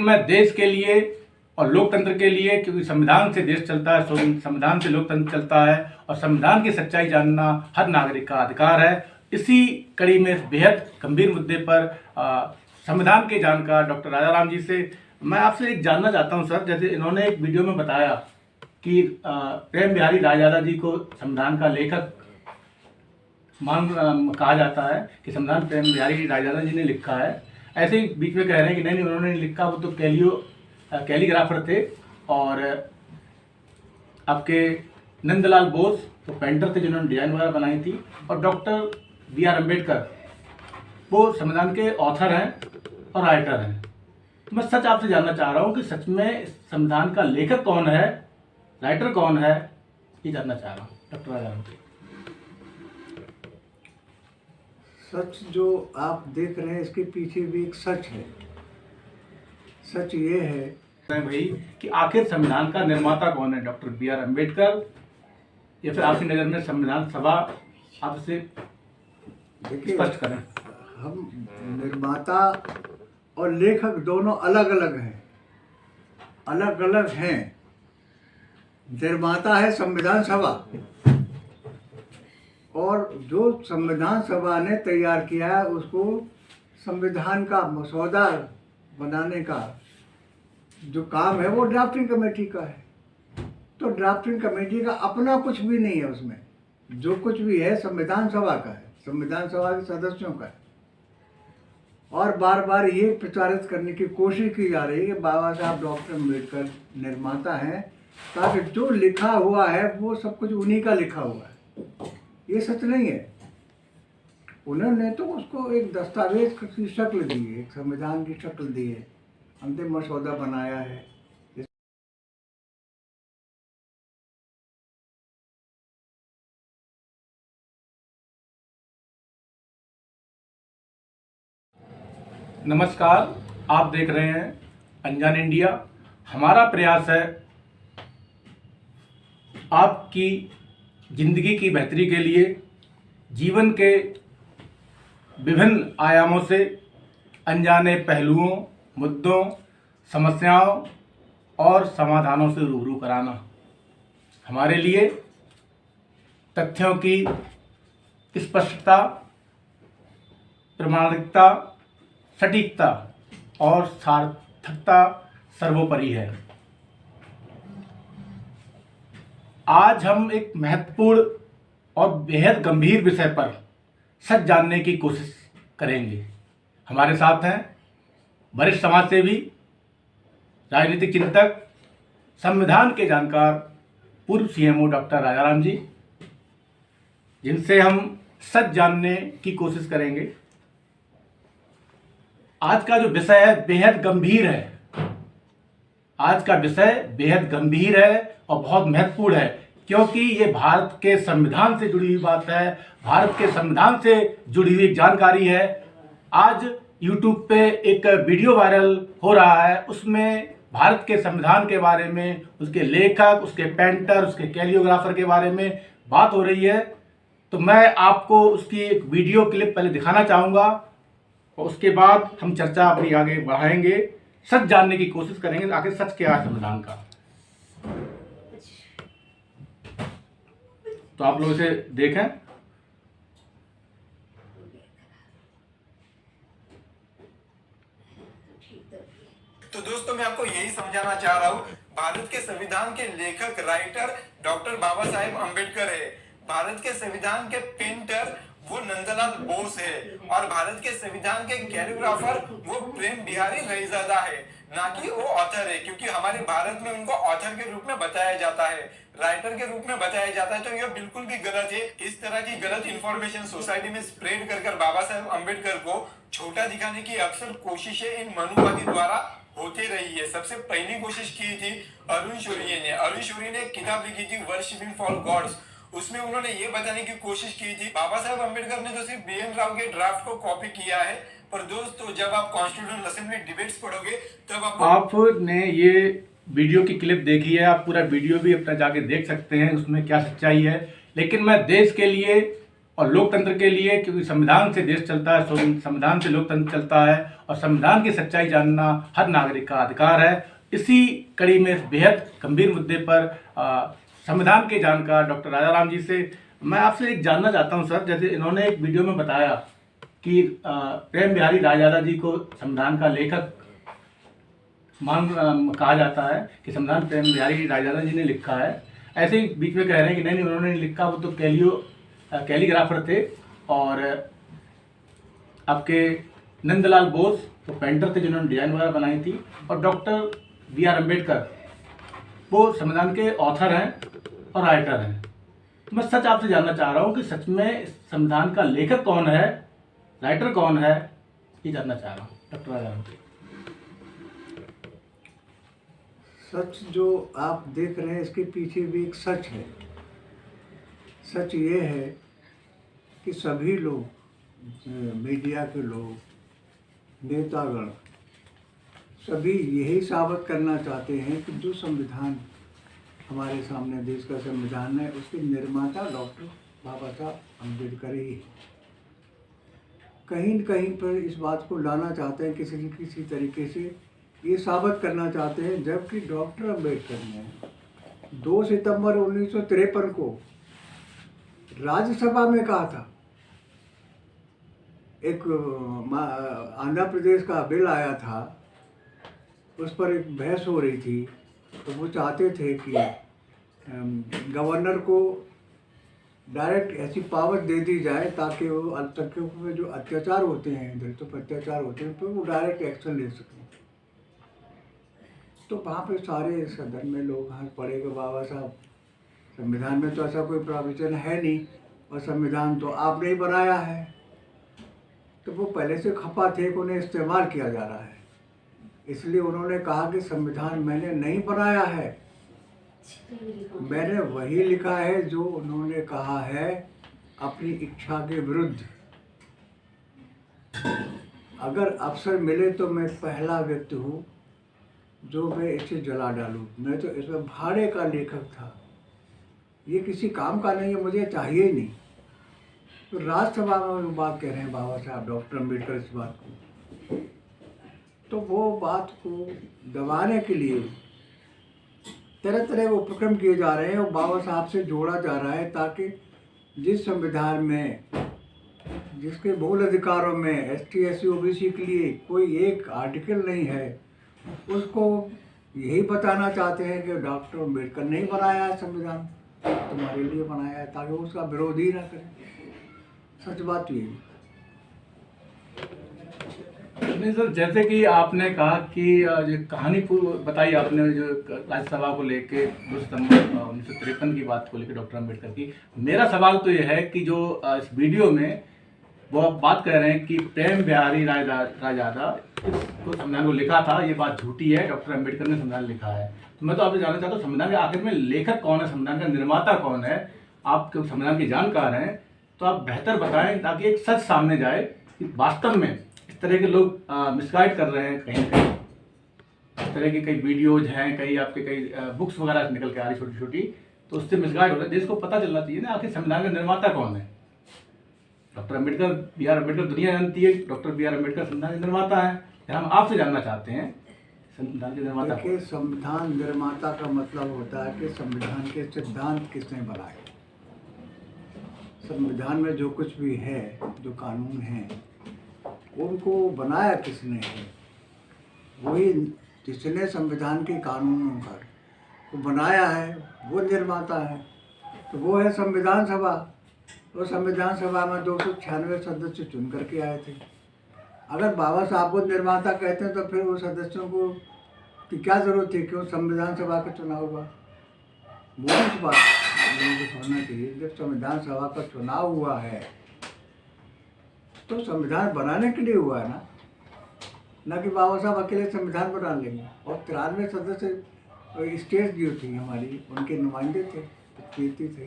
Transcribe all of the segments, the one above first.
मैं देश के लिए और लोकतंत्र के लिए, क्योंकि संविधान से देश चलता है, संविधान से लोकतंत्र चलता है और संविधान की सच्चाई जानना हर नागरिक का अधिकार है। इसी कड़ी में बेहद गंभीर मुद्दे पर संविधान के जानकार डॉक्टर राजाराम जी से मैं आपसे एक जानना चाहता हूं सर। जैसे इन्होंने एक वीडियो में बताया कि प्रेम बिहारी रायजादा जी को संविधान का लेखक कहा जाता है कि संविधान प्रेम बिहारी रायजादा जी ने लिखा है। ऐसे ही बीच में कह रहे हैं कि नहीं उन्होंने लिखा, वो तो कैलीग्राफर थे और आपके नंदलाल बोस तो पेंटर थे जिन्होंने डिजाइन वगैरह बनाई थी, और डॉक्टर B.R. अम्बेडकर वो संविधान के ऑथर हैं और राइटर हैं। तो मैं सच आपसे जानना चाह रहा हूँ कि सच में संविधान का लेखक कौन है, राइटर कौन है, ये जानना चाह रहा हूँ डॉक्टर राजाराम जी। सच जो आप देख रहे हैं इसके पीछे भी एक सच है। सच ये है भाई कि आखिर संविधान का निर्माता कौन है, डॉक्टर B.R. अम्बेडकर या फिर आपकी नज़र में संविधान सभा? आप इसे स्पष्ट करें। हम निर्माता और लेखक दोनों अलग अलग हैं, अलग अलग हैं। निर्माता है संविधान सभा, और जो संविधान सभा ने तैयार किया है उसको संविधान का मसौदा बनाने का जो काम है वो ड्राफ्टिंग कमेटी का है। तो ड्राफ्टिंग कमेटी का अपना कुछ भी नहीं है, उसमें जो कुछ भी है संविधान सभा का है, संविधान सभा के सदस्यों का है। और बार बार ये प्रचारित करने की कोशिश की जा रही है कि बाबा साहब डॉक्टर अम्बेडकर निर्माता हैं, ताकि जो लिखा हुआ है वो सब कुछ उन्हीं का लिखा हुआ है। ये सच नहीं है। उन्होंने तो उसको एक दस्तावेज की शक्ल दी है, एक संविधान की शक्ल दी है, अंतिम मसौदा बनाया है। नमस्कार, आप देख रहे हैं अनजान इंडिया। हमारा प्रयास है आपकी जिंदगी की बेहतरी के लिए जीवन के विभिन्न आयामों से अनजाने पहलुओं, मुद्दों, समस्याओं और समाधानों से रूबरू कराना। हमारे लिए तथ्यों की स्पष्टता, प्रामाणिकता, सटीकता और सार्थकता सर्वोपरि है। आज हम एक महत्वपूर्ण और बेहद गंभीर विषय पर सच जानने की कोशिश करेंगे। हमारे साथ हैं वरिष्ठ समाजसेवी, राजनीतिक चिंतक, संविधान के जानकार, पूर्व CMO डॉक्टर राजाराम जी, जिनसे हम सच जानने की कोशिश करेंगे। आज का जो विषय है बेहद गंभीर है। आज का विषय बेहद गंभीर है और बहुत महत्वपूर्ण है, क्योंकि ये भारत के संविधान से जुड़ी हुई बात है, भारत के संविधान से जुड़ी हुई जानकारी है। आज YouTube पे एक वीडियो वायरल हो रहा है, उसमें भारत के संविधान के बारे में, उसके लेखक, उसके पेंटर, उसके कैलियोग्राफर के बारे में बात हो रही है। तो मैं आपको उसकी एक वीडियो क्लिप पहले दिखाना चाहूँगा और उसके बाद हम चर्चा अपनी आगे बढ़ाएंगे, सच जानने की कोशिश करेंगे आखिर सच क्या है संविधान का। तो आप लोग इसे देखें। तो दोस्तों मैं आपको यही समझाना चाह रहा हूँ, भारत के संविधान के लेखक, राइटर डॉक्टर बाबा साहेब अम्बेडकर है। भारत के संविधान के पेंटर वो नंदलाल बोस है, और भारत के संविधान के कैलिग्राफर वो प्रेम बिहारी रायजादा है, ना कि वो ऑथर है। क्योंकि हमारे भारत में उनको ऑथर के रूप में बताया जाता है, राइटर के रूप में बताया जाता है। तो यह बिल्कुल भी गलत है। इस तरह की गलत इंफॉर्मेशन सोसाइटी में स्प्रेड कर बाबा साहेब अम्बेडकर को छोटा दिखाने की अक्सर कोशिशें इन मनुवादी द्वारा होती रही है। सबसे पहली कोशिश की थी अरुण शौरी ने। अरुण शौरी ने एक किताब लिखी थी वर्शिपिंग फॉर गॉड्स। उसमें उन्होंने ये बताने की कोशिश की थी, बाबा साहेब अम्बेडकर ने तो सिर्फ BN राव के ड्राफ्ट को कॉपी किया है, पर दोस्तों जब आप कॉन्स्टिट्यूशनल असेंबली डिबेट्स पढ़ोगे तब आपने ये वीडियो की क्लिप देखी है, आप पूरा वीडियो भी अपना जाके देख सकते हैं, उसमें क्या सच्चाई है। लेकिन मैं देश के लिए और लोकतंत्र के लिए, क्योंकि संविधान से देश चलता है, संविधान से लोकतंत्र चलता है और संविधान की सच्चाई जानना हर नागरिक का अधिकार है। इसी कड़ी में इस बेहद गंभीर मुद्दे पर संविधान के जानकार डॉक्टर राजाराम जी से मैं आपसे एक जानना चाहता हूं सर। जैसे इन्होंने एक वीडियो में बताया कि प्रेम बिहारी रायजादा जी को संविधान का लेखक कहा जाता है कि संविधान प्रेम बिहारी रायजादा जी ने लिखा है। ऐसे ही बीच में कह रहे हैं कि नहीं उन्होंने नहीं लिखा, वो तो कैलीग्राफर थे। और आपके नंदलाल बोस तो पेंटर थे जिन्होंने डिजाइन वगैरह बनाई थी। और डॉक्टर B.R. अम्बेडकर वो संविधान के ऑथर हैं और राइटर हैं। तो मैं सच आपसे जानना चाह रहा हूँ कि सच में संविधान का लेखक कौन है, राइटर कौन है, ये जानना चाह रहा हूँ डॉक्टर राजाराम जी। सच जो आप देख रहे हैं इसके पीछे भी एक सच है। सच ये है कि सभी लोग, मीडिया के लोग, नेतागण, सभी यही साबित करना चाहते हैं कि जो संविधान हमारे सामने देश का संविधान है उसके निर्माता डॉक्टर बाबा साहब अम्बेडकर ही है। कहीं न कहीं पर इस बात को लाना चाहते हैं किसी न किसी तरीके से, ये साबित करना चाहते हैं, जबकि डॉक्टर अम्बेडकर ने 2 सितंबर 1953 को राज्यसभा में कहा था। एक आंध्र प्रदेश का बिल आया था, उस पर एक बहस हो रही थी, तो वो चाहते थे कि गवर्नर को डायरेक्ट ऐसी पावर दे दी जाए ताकि वो अल्पसंख्यकों पे जो अत्याचार होते हैं, दलितों पर अत्याचार होते हैं, तो वो डायरेक्ट एक्शन ले सकें। तो वहाँ पे सारे सदन में लोग हंस पड़े कि बाबा साहब, संविधान में तो ऐसा कोई प्रोविजन है नहीं और संविधान तो आपने ही बनाया है। तो वो पहले से खफा थे कि उन्हें इस्तेमाल किया जा रहा है, इसलिए उन्होंने कहा कि संविधान मैंने नहीं बनाया है, मैंने वही लिखा है जो उन्होंने कहा है अपनी इच्छा के विरुद्ध। अगर अवसर मिले तो मैं पहला व्यक्ति हूँ जो मैं इसे जला डालूँ। मैं तो इसमें भाड़े का लेखक था, ये किसी काम का नहीं है, मुझे चाहिए ही नहीं। तो राज्यसभा में वो बात कह रहे हैं बाबा साहब डॉक्टर अम्बेडकर इस बात को, तो वो बात को दबाने के लिए तरह तरह के उपक्रम किए जा रहे हैं और बाबा साहब से जोड़ा जा रहा है, ताकि जिस संविधान में, जिसके मूल अधिकारों में ST SC OBC के लिए कोई एक आर्टिकल नहीं है, उसको यही बताना चाहते हैं कि डॉक्टर अम्बेडकर नहीं बनाया है संविधान, तुम्हारे लिए बनाया है, ताकि उसका विरोध ही ना करें। सच बात यही। नहीं सर, जैसे कि आपने कहा कि जो कहानी बताई आपने जो राज्यसभा को लेके 2 सितंबर 1953 की बात को लेकर डॉक्टर अम्बेडकर की, मेरा सवाल तो ये है कि जो इस वीडियो में वो आप बात कर रहे हैं कि प्रेम बिहारी रायजादा इसको संविधान को लिखा था, ये बात झूठी है। डॉक्टर अम्बेडकर ने संविधान लिखा है। तो मैं तो आपसे जानना चाहता हूँ संविधान के आखिर में लेखक कौन है, संविधान का निर्माता कौन है? आप संविधान के जानकार हैं तो आप बेहतर बताएं ताकि एक सच सामने जाए कि वास्तव में इस तरह के लोग मिसगाइड कर रहे हैं। कहीं ना कहीं इस तरह की कई वीडियोज हैं, कई आपके कई बुक्स वगैरह निकल के आ रही छोटी छोटी, तो उससे मिसगाइड हो रहा है। देश को पता चलना चाहिए ना आखिर संविधान का निर्माता कौन है। Doctor Ambedkar, B.R. अम्बेडकर दुनिया जानती है, डॉक्टर B.R. अम्बेडकर संविधान के निर्माता है। हम आपसे जानना चाहते हैं संविधान के निर्माता। देखिए, संविधान निर्माता का मतलब होता है कि संविधान के सिद्धांत किसने बनाए। संविधान में जो कुछ भी है, जो कानून हैं, उनको बनाया किसने है? वही जिसने संविधान के कानूनों को बनाया है वो निर्माता है, तो वो है संविधान सभा। तो संविधान सभा में 296 सदस्य चुन करके आए थे। अगर बाबा साहब को निर्माता कहते हैं तो फिर वो सदस्यों को की क्या जरूरत थी, क्यों संविधान सभा का चुनाव हुआ? मूल बात लोगों को समझना चाहिए, जब संविधान सभा का चुनाव हुआ है तो संविधान बनाने के लिए हुआ है ना कि बाबा साहब अकेले संविधान बना लेंगे। और 93 सदस्य स्टेट जो थी हमारी, उनके नुमाइंदे थे, कीर्ति थे।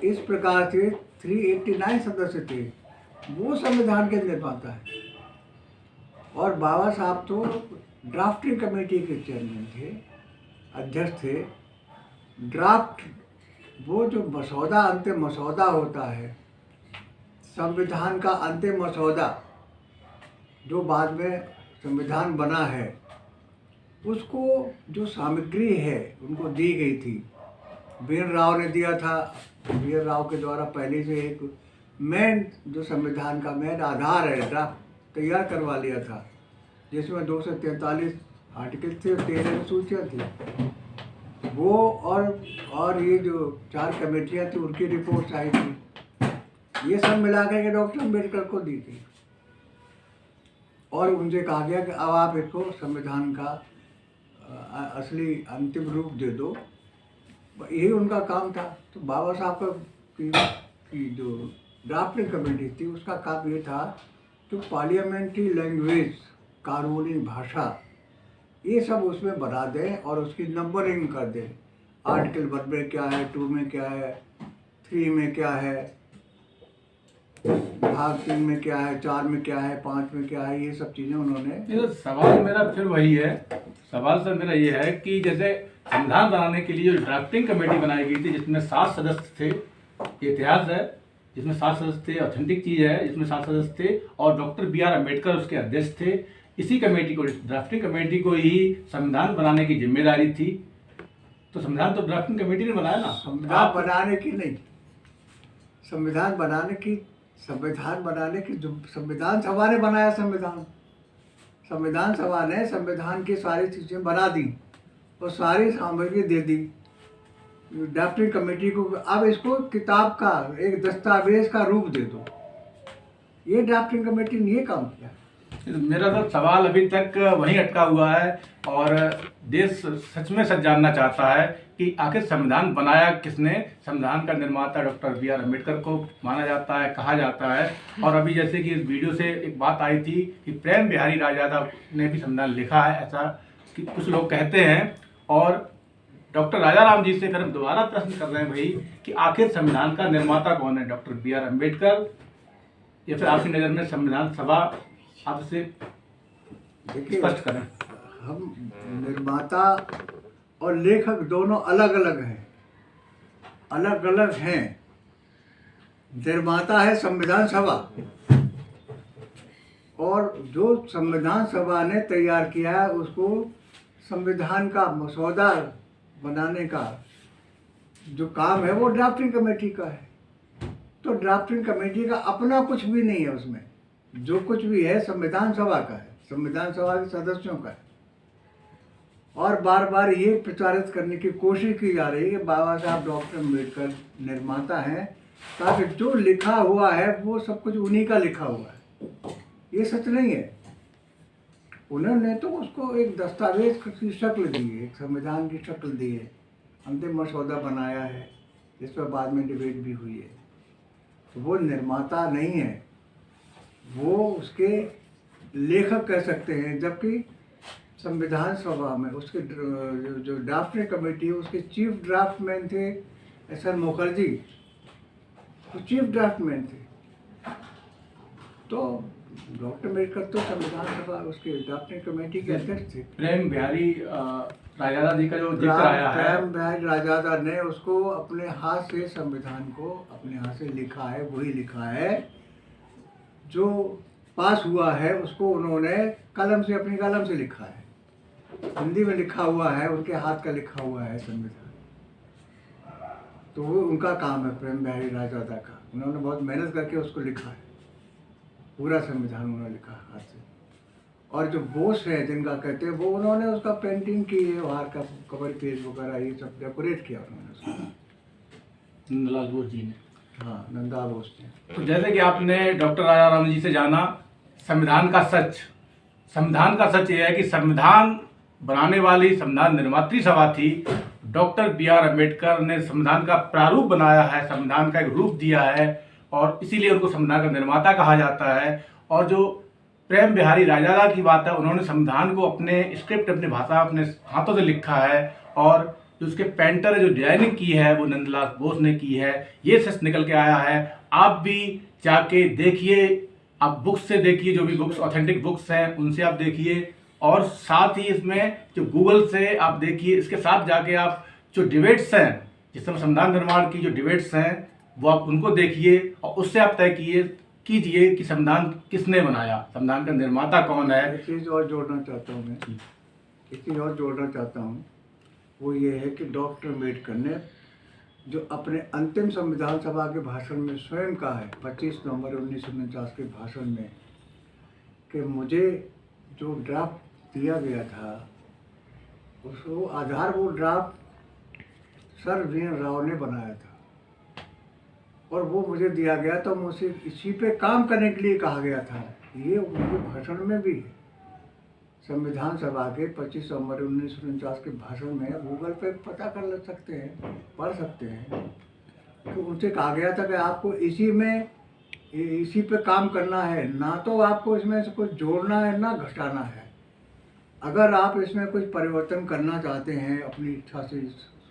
इस प्रकार से 389 सदस्य थे, वो संविधान के निर्माता है। और बाबा साहब तो ड्राफ्टिंग कमेटी के चेयरमैन थे, अध्यक्ष थे। ड्राफ्ट वो जो मसौदा, अंतिम मसौदा होता है, संविधान का अंतिम मसौदा जो बाद में संविधान बना है, उसको जो सामग्री है उनको दी गई थी। बीएन राव ने दिया था। बीएन राव के द्वारा पहले से एक मेन जो संविधान का मेन आधार है, ड्राफ्ट तैयार करवा लिया था, जिसमें 243 आर्टिकल थे और 13 अनुसूचियाँ थी। वो और ये जो 4 कमेटियाँ थी उनकी रिपोर्ट्स आई थी। ये सब मिला के डॉक्टर अम्बेडकर को दी थी और उनसे कहा गया कि अब आप इसको संविधान का असली अंतिम रूप दे दो। यही उनका काम था। तो बाबा साहब की जो ड्राफ्टिंग कमेटी थी उसका काम ये था कि पार्लियामेंट्री लैंग्वेज, कानूनी भाषा, ये सब उसमें बना दें और उसकी नंबरिंग कर दें। आर्टिकल 1 में क्या है, 2 में क्या है, 3 में क्या है, भाग 3 में क्या है, 4 में क्या है, 5 में क्या है, ये सब चीज़ें उन्होंने। ये तो सवाल मेरा फिर वही है, सवाल सर मेरा ये है कि जैसे संविधान बनाने के लिए जो ड्राफ्टिंग कमेटी बनाई गई थी जिसमें 7 सदस्य थे, ये इतिहास है, जिसमें 7 सदस्य थे, ऑथेंटिक चीज़ है, जिसमें 7 सदस्य थे और डॉक्टर BR अम्बेडकर उसके अध्यक्ष थे। इसी कमेटी को, ड्राफ्टिंग कमेटी को ही संविधान बनाने की जिम्मेदारी थी। तो संविधान तो ड्राफ्टिंग कमेटी ने बनाया ना। संविधान बनाने की नहीं, संविधान बनाने की जो संविधान सभा ने बनाया। संविधान सभा ने संविधान की सारी चीज़ें बना दी और सारी सामग्री दे दी ड्राफ्टिंग कमेटी को। अब इसको किताब का, एक दस्तावेज का रूप दे दो। ये ड्राफ्टिंग कमेटी ने ये काम किया। मेरा तो सवाल अभी तक वहीं अटका हुआ है और देश सच में सच जानना चाहता है कि आखिर संविधान बनाया किसने। संविधान का निर्माता डॉक्टर BR अम्बेडकर को माना जाता है, कहा जाता है। और अभी जैसे कि इस वीडियो से एक बात आई थी कि प्रेम बिहारी राजदादा ने भी संविधान लिखा है, ऐसा कि कुछ लोग कहते हैं। और डॉक्टर राजा राम जी से फिर हम दोबारा प्रश्न कर रहे हैं भाई कि आखिर संविधान का निर्माता कौन है, डॉक्टर BR अम्बेडकर या फिर आपकी नज़र में संविधान सभा? आपसे स्पष्ट करें। हम निर्माता और लेखक दोनों अलग अलग हैं। निर्माता है संविधान सभा और जो संविधान सभा ने तैयार किया है उसको संविधान का मसौदा बनाने का जो काम है वो ड्राफ्टिंग कमेटी का है। तो ड्राफ्टिंग कमेटी का अपना कुछ भी नहीं है उसमें। जो कुछ भी है संविधान सभा का है, संविधान सभा के सदस्यों का है। और बार बार ये प्रचारित करने की कोशिश की जा रही है कि बाबा साहब डॉक्टर अम्बेडकर निर्माता हैं, ताकि जो लिखा हुआ है वो सब कुछ उन्हीं का लिखा हुआ है। ये सच नहीं है। उन्होंने तो उसको एक दस्तावेज की शक्ल दी है, एक संविधान की शक्ल दी है, अंतिम मसौदा बनाया है जिस पर बाद में डिबेट भी हुई है। तो वो निर्माता नहीं है, वो उसके लेखक कह सकते हैं। जबकि संविधान सभा में उसके जो ड्राफ्टिंग कमेटी है उसके चीफ ड्राफ्टमैन थे SR मुखर्जी, तो चीफ ड्राफ्टमैन थे। तो डॉक्टर अम्बेडकर तो संविधान सभा उसके ड्राफ्टिंग कमेटी के अध्यक्ष थे। प्रेम बिहारी राजदादा जी का जो जिक्र आया है, प्रेम बिहारी राजदादा ने उसको अपने हाथ से, संविधान को अपने हाथ से लिखा है। वही लिखा है जो पास हुआ है, उसको उन्होंने कलम से, अपनी कलम से लिखा है। हिंदी में लिखा हुआ है, उनके हाथ का लिखा हुआ है संविधान। तो वो उनका काम है, प्रेम बिहारी राजदादा का। उन्होंने बहुत मेहनत करके उसको लिखा है, पूरा संविधान उन्होंने लिखा हाथ से। और जो बोस है जिनका कहते हैं, वो उन्होंने उसका पेंटिंग की है, बाहर का कवर पेज वगैरह ये सब डेकोरेट किया उन्होंने उसको। नंदलाल बोस जी ने। हाँ, नंदा बोस ने। तो जैसे कि आपने डॉक्टर राजा राम जी से जाना संविधान का सच ये है कि संविधान बनाने वाली संविधान निर्मात्री सभा थी। डॉक्टर BR अम्बेडकर ने संविधान का प्रारूप बनाया है, संविधान का एक रूप दिया है और इसीलिए उनको संविधान का निर्माता कहा जाता है। और जो प्रेम बिहारी राजदादा की बात है, उन्होंने संविधान को अपने स्क्रिप्ट, अपनी भाषा, अपने हाथों से लिखा है और जो उसके पेंटर जो डिजाइनिंग की है वो नंदलाल बोस ने की है। ये सच निकल के आया है। आप भी जाके देखिए, आप बुक्स से देखिए, जो भी बुक्स ऑथेंटिक बुक्स हैं उनसे आप देखिए और साथ ही इसमें जो गूगल से आप देखिए। इसके साथ जाके आप जो डिबेट्स हैं जिस समय संविधान निर्माण की जो डिबेट्स हैं वो आप उनको देखिए और उससे आप तय कीजिए कि संविधान किसने बनाया, संविधान का निर्माता कौन है। एक चीज़ और जोड़ना चाहता हूँ मैं, एक चीज़ और जोड़ना चाहता हूँ, वो ये है कि डॉक्टर अम्बेडकर ने जो अपने अंतिम संविधान सभा के भाषण में स्वयं कहा है 25 नवंबर 1949 के भाषण में कि मुझे जो ड्राफ्ट दिया गया था उसको आधारभूत ड्राफ्ट सर वी.एन. राव ने बनाया था और वो मुझे दिया गया तो मुझसे इसी पे काम करने के लिए कहा गया था। ये उनके भाषण में भी है, संविधान सभा के 25 नवंबर 1949 के भाषण में गूगल पे पता कर सकते हैं, पढ़ सकते हैं। तो उनसे कहा गया था कि आपको इसी पे काम करना है, ना तो आपको इसमें से कुछ जोड़ना है ना घटाना है। अगर आप इसमें कुछ परिवर्तन करना चाहते हैं, अपनी इच्छा से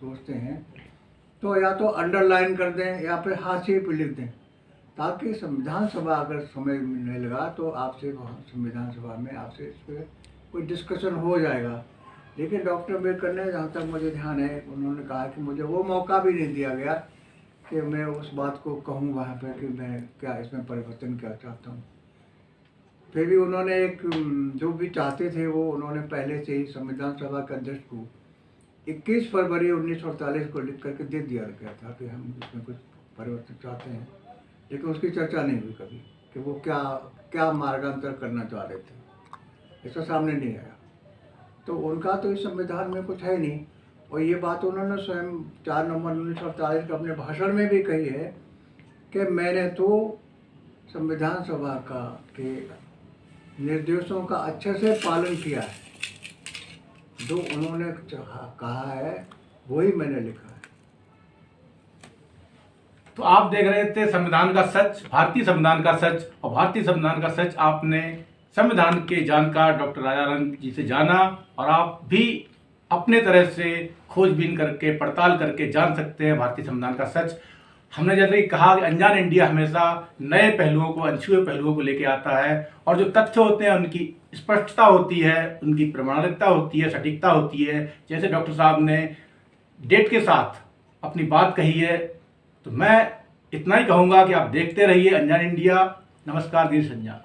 सोचते हैं, तो या तो अंडरलाइन कर दें या फिर हाशिए पे लिख दें, ताकि संविधान सभा अगर समय मिलने लगा तो आपसे वहाँ संविधान सभा में आपसे इस पर कोई डिस्कशन हो जाएगा। लेकिन डॉक्टर अम्बेडकर ने, जहाँ तक मुझे ध्यान है, उन्होंने कहा कि मुझे वो मौका भी नहीं दिया गया कि मैं उस बात को कहूँ वहाँ पे कि मैं क्या इसमें परिवर्तन क्या चाहता हूँ। फिर भी उन्होंने जो भी चाहते थे वो उन्होंने पहले से ही संविधान सभा के अध्यक्ष को 21 फरवरी 1948 को लिख करके दे दिया गया था कि हम इसमें कुछ परिवर्तन चाहते हैं, लेकिन उसकी चर्चा नहीं हुई कभी कि वो क्या मार्गांतर करना चाह रहे थे, ऐसा सामने नहीं आया। तो उनका तो इस संविधान में कुछ है नहीं, और ये बात उन्होंने स्वयं 4 नवंबर 1948 के अपने भाषण में भी कही है कि मैंने तो संविधान सभा के निर्देशों का अच्छे से पालन किया है, जो उन्होंने कहा है वही मैंने लिखा है। तो आप देख रहे थे संविधान का सच, भारतीय संविधान का सच, और भारतीय संविधान का सच आपने संविधान के जानकार डॉक्टर राजा रंग जी से जाना, और आप भी अपने तरह से खोजबीन करके पड़ताल करके जान सकते हैं भारतीय संविधान का सच। हमने जैसे कि कहा कि अनजान इंडिया हमेशा नए पहलुओं को, अनछुए पहलुओं को लेके आता है, और जो तथ्य होते हैं उनकी स्पष्टता होती है, उनकी प्रामाणिकता होती है, सटीकता होती है। जैसे डॉक्टर साहब ने डेट के साथ अपनी बात कही है, तो मैं इतना ही कहूँगा कि आप देखते रहिए अनजान इंडिया। नमस्कार, दीर्घ संज्ञा।